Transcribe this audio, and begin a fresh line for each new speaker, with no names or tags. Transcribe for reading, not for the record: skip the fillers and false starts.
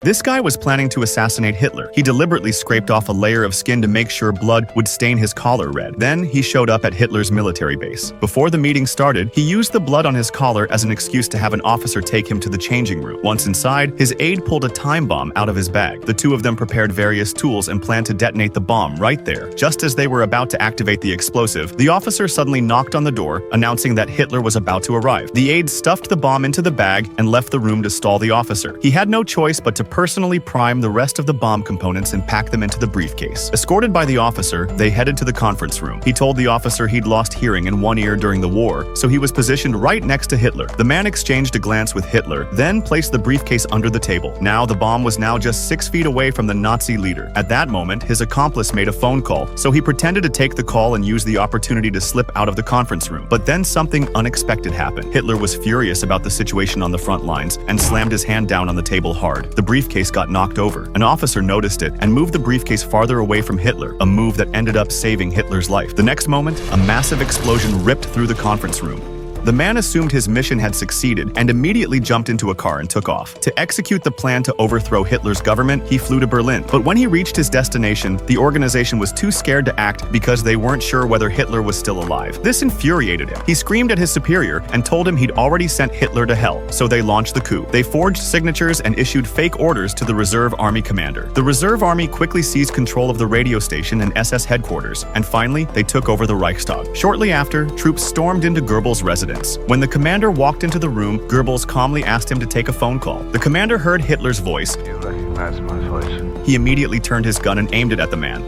This guy was planning to assassinate Hitler. He deliberately scraped off a layer of skin to make sure blood would stain his collar red. Then he showed up at Hitler's military base. Before the meeting started, he used the blood on his collar as an excuse to have an officer take him to the changing room. Once inside, his aide pulled a time bomb out of his bag. The two of them prepared various tools and planned to detonate the bomb right there. Just as they were about to activate the explosive, the officer suddenly knocked on the door, announcing that Hitler was about to arrive. The aide stuffed the bomb into the bag and left the room to stall the officer. He had no choice but to personally prime the rest of the bomb components and pack them into the briefcase. Escorted by the officer, they headed to the conference room. He told the officer he'd lost hearing in one ear during the war, so he was positioned right next to Hitler. The man exchanged a glance with Hitler, then placed the briefcase under the table. Now the bomb was now just 6 feet away from the Nazi leader. At that moment, his accomplice made a phone call, so he pretended to take the call and use the opportunity to slip out of the conference room. But then something unexpected happened. Hitler was furious about the situation on the front lines and slammed his hand down on the table hard. The briefcase got knocked over. An officer noticed it and moved the briefcase farther away from Hitler, a move that ended up saving Hitler's life. The next moment, a massive explosion ripped through the conference room. The man assumed his mission had succeeded and immediately jumped into a car and took off. To execute the plan to overthrow Hitler's government, he flew to Berlin. But when he reached his destination, the organization was too scared to act because they weren't sure whether Hitler was still alive. This infuriated him. He screamed at his superior and told him he'd already sent Hitler to hell, so they launched the coup. They forged signatures and issued fake orders to the Reserve Army commander. The Reserve Army quickly seized control of the radio station and SS headquarters, and finally, they took over the Reichstag. Shortly after, troops stormed into Goebbels' residence. When the commander walked into the room, Goebbels calmly asked him to take a phone call. The commander heard Hitler's voice.
You recognize my voice?
He immediately turned his gun and aimed it at the man.